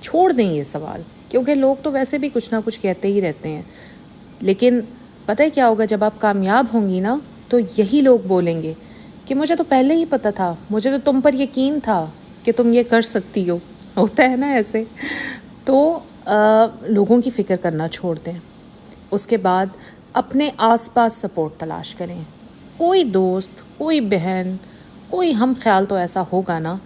چھوڑ دیں یہ سوال، کیونکہ لوگ تو ویسے بھی کچھ نہ کچھ کہتے ہی رہتے ہیں. لیکن پتہ ہے کیا ہوگا، جب آپ کامیاب ہوں گی نا تو یہی لوگ بولیں گے کہ مجھے تو پہلے ہی پتہ تھا، مجھے تو تم پر یقین تھا کہ تم یہ کر سکتی ہو. ہوتا ہے نا ایسے. تو لوگوں کی فکر کرنا چھوڑ دیں. اس کے بعد اپنے آس پاس سپورٹ تلاش کریں. کوئی دوست، کوئی بہن، کوئی ہم خیال تو ایسا ہوگا نا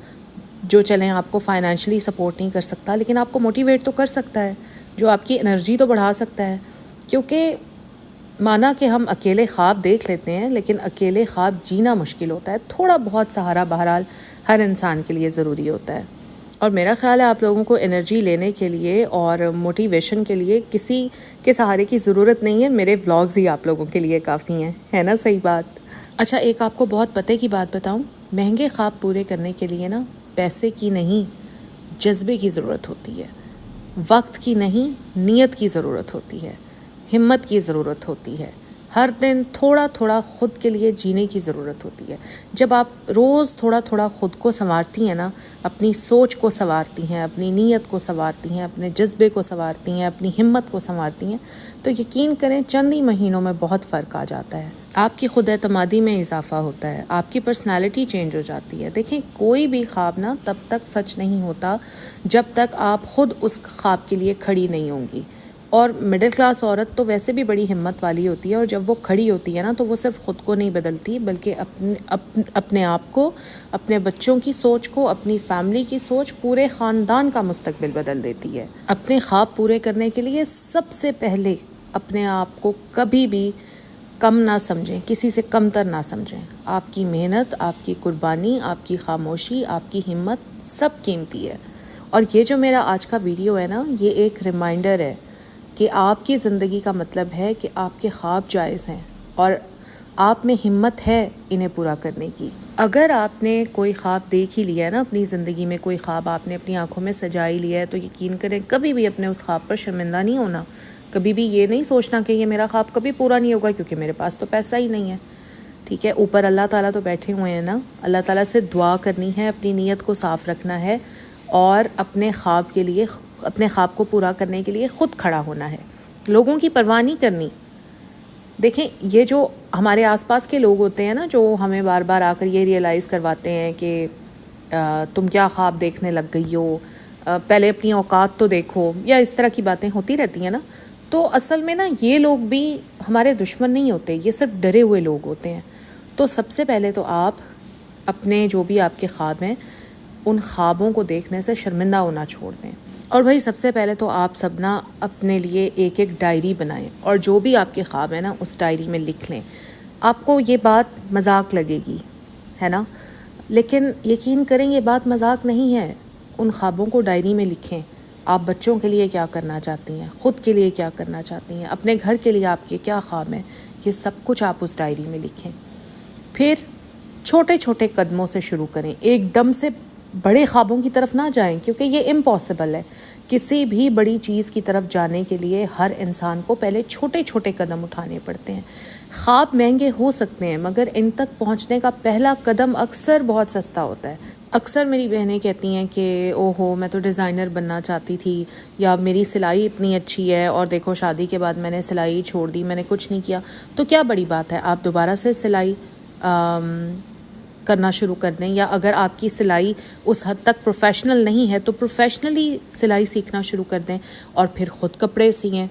جو چلیں آپ کو فائنینشلی سپورٹ نہیں کر سکتا لیکن آپ کو موٹیویٹ تو کر سکتا ہے، جو آپ کی انرجی تو بڑھا سکتا ہے. کیونکہ مانا کہ ہم اکیلے خواب دیکھ لیتے ہیں لیکن اکیلے خواب جینا مشکل ہوتا ہے. تھوڑا بہت سہارا بہرحال ہر انسان کے لیے ضروری ہوتا ہے. اور میرا خیال ہے آپ لوگوں کو انرجی لینے کے لیے اور موٹیویشن کے لیے کسی کے سہارے کی ضرورت نہیں ہے. میرے ولاگز ہی آپ لوگوں کے لیے کافی ہیں، ہے نا صحیح بات؟ اچھا، ایک آپ کو بہت پتے کی بات بتاؤں. مہنگے خواب پورے کرنے کے لیے نا پیسے کی نہیں، جذبے کی ضرورت ہوتی ہے. وقت کی نہیں، نیت کی ضرورت ہوتی ہے. ہمت کی ضرورت ہوتی ہے. ہر دن تھوڑا تھوڑا خود کے لیے جینے کی ضرورت ہوتی ہے. جب آپ روز تھوڑا تھوڑا خود کو سنوارتی ہیں نا، اپنی سوچ کو سنوارتی ہیں، اپنی نیت کو سنوارتی ہیں، اپنے جذبے کو سنوارتی ہیں، اپنی ہمت کو سنوارتی ہیں، تو یقین کریں چند ہی مہینوں میں بہت فرق آ جاتا ہے. آپ کی خود اعتمادی میں اضافہ ہوتا ہے، آپ کی پرسنالٹی چینج ہو جاتی ہے. دیکھیں کوئی بھی خواب نا تب تک سچ نہیں ہوتا جب تک آپ خود اس خواب کے لیے کھڑی نہیں ہوں گی. اور مڈل کلاس عورت تو ویسے بھی بڑی ہمت والی ہوتی ہے، اور جب وہ کھڑی ہوتی ہے نا تو وہ صرف خود کو نہیں بدلتی بلکہ اپنے آپ کو، اپنے بچوں کی سوچ کو، اپنی فیملی کی سوچ، پورے خاندان کا مستقبل بدل دیتی ہے. اپنے خواب پورے کرنے کے لیے سب سے پہلے اپنے آپ کو کبھی بھی کم نہ سمجھیں، کسی سے کمتر نہ سمجھیں. آپ کی محنت، آپ کی قربانی، آپ کی خاموشی، آپ کی ہمت سب قیمتی ہے. اور یہ جو میرا آج کا ویڈیو ہے نا، یہ ایک ریمائنڈر ہے کہ آپ کی زندگی کا مطلب ہے کہ آپ کے خواب جائز ہیں اور آپ میں ہمت ہے انہیں پورا کرنے کی. اگر آپ نے کوئی خواب دیکھ ہی لیا ہے نا اپنی زندگی میں، کوئی خواب آپ نے اپنی آنکھوں میں سجا ہی لیا ہے، تو یقین کریں کبھی بھی اپنے اس خواب پر شرمندہ نہیں ہونا. کبھی بھی یہ نہیں سوچنا کہ یہ میرا خواب کبھی پورا نہیں ہوگا کیونکہ میرے پاس تو پیسہ ہی نہیں ہے. ٹھیک ہے، اوپر اللہ تعالیٰ تو بیٹھے ہوئے ہیں نا. اللہ تعالیٰ سے دعا کرنی ہے، اپنی نیت کو صاف رکھنا ہے اور اپنے خواب کے لیے، اپنے خواب کو پورا کرنے کے لیے خود کھڑا ہونا ہے. لوگوں کی پرواہ نہیں کرنی. دیکھیں یہ جو ہمارے آس پاس کے لوگ ہوتے ہیں نا، جو ہمیں بار بار آ کر یہ ریئلائز کرواتے ہیں کہ تم کیا خواب دیکھنے لگ گئی ہو، پہلے اپنی اوقات تو دیکھو، یا اس طرح کی باتیں ہوتی رہتی ہیں نا، تو اصل میں نا یہ لوگ بھی ہمارے دشمن نہیں ہوتے، یہ صرف ڈرے ہوئے لوگ ہوتے ہیں. تو سب سے پہلے تو آپ اپنے جو بھی آپ کے خواب ہیں ان خوابوں کو دیکھنے سے شرمندہ ہونا چھوڑ دیں. اور بھائی سب سے پہلے تو آپ سب نا اپنے لیے ایک ایک ڈائری بنائیں اور جو بھی آپ کے خواب ہیں نا اس ڈائری میں لکھ لیں. آپ کو یہ بات مذاق لگے گی، ہے نا، لیکن یقین کریں یہ بات مذاق نہیں ہے. ان خوابوں کو ڈائری میں لکھیں. آپ بچوں کے لیے کیا کرنا چاہتی ہیں، خود کے لیے کیا کرنا چاہتی ہیں، اپنے گھر کے لیے آپ کے کیا خواب ہیں، یہ سب کچھ آپ اس ڈائری میں لکھیں. پھر چھوٹے چھوٹے قدموں سے شروع کریں. ایک دم سے بڑے خوابوں کی طرف نہ جائیں کیونکہ یہ امپاسبل ہے. کسی بھی بڑی چیز کی طرف جانے کے لیے ہر انسان کو پہلے چھوٹے چھوٹے قدم اٹھانے پڑتے ہیں. خواب مہنگے ہو سکتے ہیں مگر ان تک پہنچنے کا پہلا قدم اکثر بہت سستا ہوتا ہے. اکثر میری بہنیں کہتی ہیں کہ اوہو میں تو ڈیزائنر بننا چاہتی تھی، یا میری سلائی اتنی اچھی ہے اور دیکھو شادی کے بعد میں نے سلائی چھوڑ دی، میں نے کچھ نہیں کیا. تو کیا بڑی بات ہے، آپ دوبارہ سے سلائی کرنا شروع کر دیں، یا اگر آپ کی سلائی اس حد تک پروفیشنل نہیں ہے تو پروفیشنلی سلائی سیکھنا شروع کر دیں اور پھر خود کپڑے سیئیں.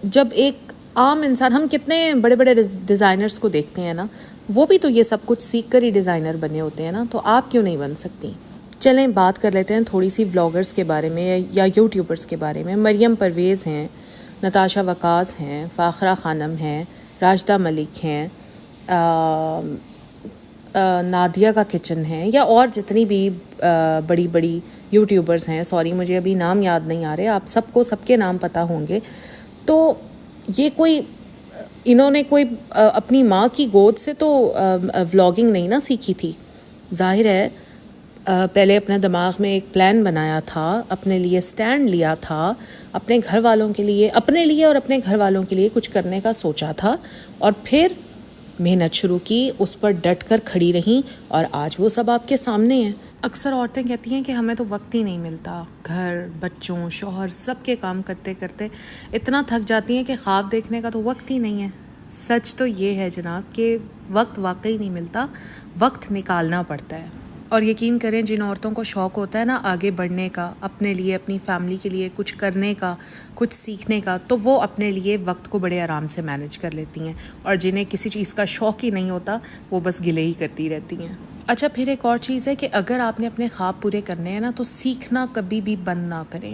جب ایک عام انسان، ہم کتنے بڑے بڑے ڈیزائنرز کو دیکھتے ہیں نا، وہ بھی تو یہ سب کچھ سیکھ کر ہی ڈیزائنر بنے ہوتے ہیں نا، تو آپ کیوں نہیں بن سکتی؟ چلیں بات کر لیتے ہیں تھوڑی سی ولاگرز کے بارے میں یا یوٹیوبرز کے بارے میں. مریم پرویز ہیں، نتاشا وقاص ہیں، فاخرہ خانم ہیں، راشدہ ملک ہیں، نادیہ کا کچن ہے، یا اور جتنی بھی بڑی بڑی یوٹیوبرز ہیں. سوری مجھے ابھی نام یاد نہیں آ رہے، آپ سب کو سب کے نام پتہ ہوں گے. تو یہ کوئی، انہوں نے کوئی اپنی ماں کی گود سے تو ولاگنگ نہیں نا سیکھی تھی. ظاہر ہے پہلے اپنے دماغ میں ایک پلان بنایا تھا، اپنے لیے سٹینڈ لیا تھا، اپنے گھر والوں کے لیے، اپنے لیے اور اپنے گھر والوں کے لیے کچھ کرنے کا سوچا تھا، اور پھر محنت شروع کی، اس پر ڈٹ کر کھڑی رہیں اور آج وہ سب آپ کے سامنے ہیں۔ اکثر عورتیں کہتی ہیں کہ ہمیں تو وقت ہی نہیں ملتا، گھر، بچوں، شوہر، سب کے کام کرتے کرتے اتنا تھک جاتی ہیں کہ خواب دیکھنے کا تو وقت ہی نہیں ہے۔ سچ تو یہ ہے جناب کہ وقت واقعی نہیں ملتا، وقت نکالنا پڑتا ہے۔ اور یقین کریں جن عورتوں کو شوق ہوتا ہے نا آگے بڑھنے کا، اپنے لیے، اپنی فیملی کے لیے کچھ کرنے کا، کچھ سیکھنے کا، تو وہ اپنے لیے وقت کو بڑے آرام سے مینیج کر لیتی ہیں، اور جنہیں کسی چیز کا شوق ہی نہیں ہوتا وہ بس گلے ہی کرتی رہتی ہیں۔ اچھا، پھر ایک اور چیز ہے کہ اگر آپ نے اپنے خواب پورے کرنے ہیں نا تو سیکھنا کبھی بھی بند نہ کریں۔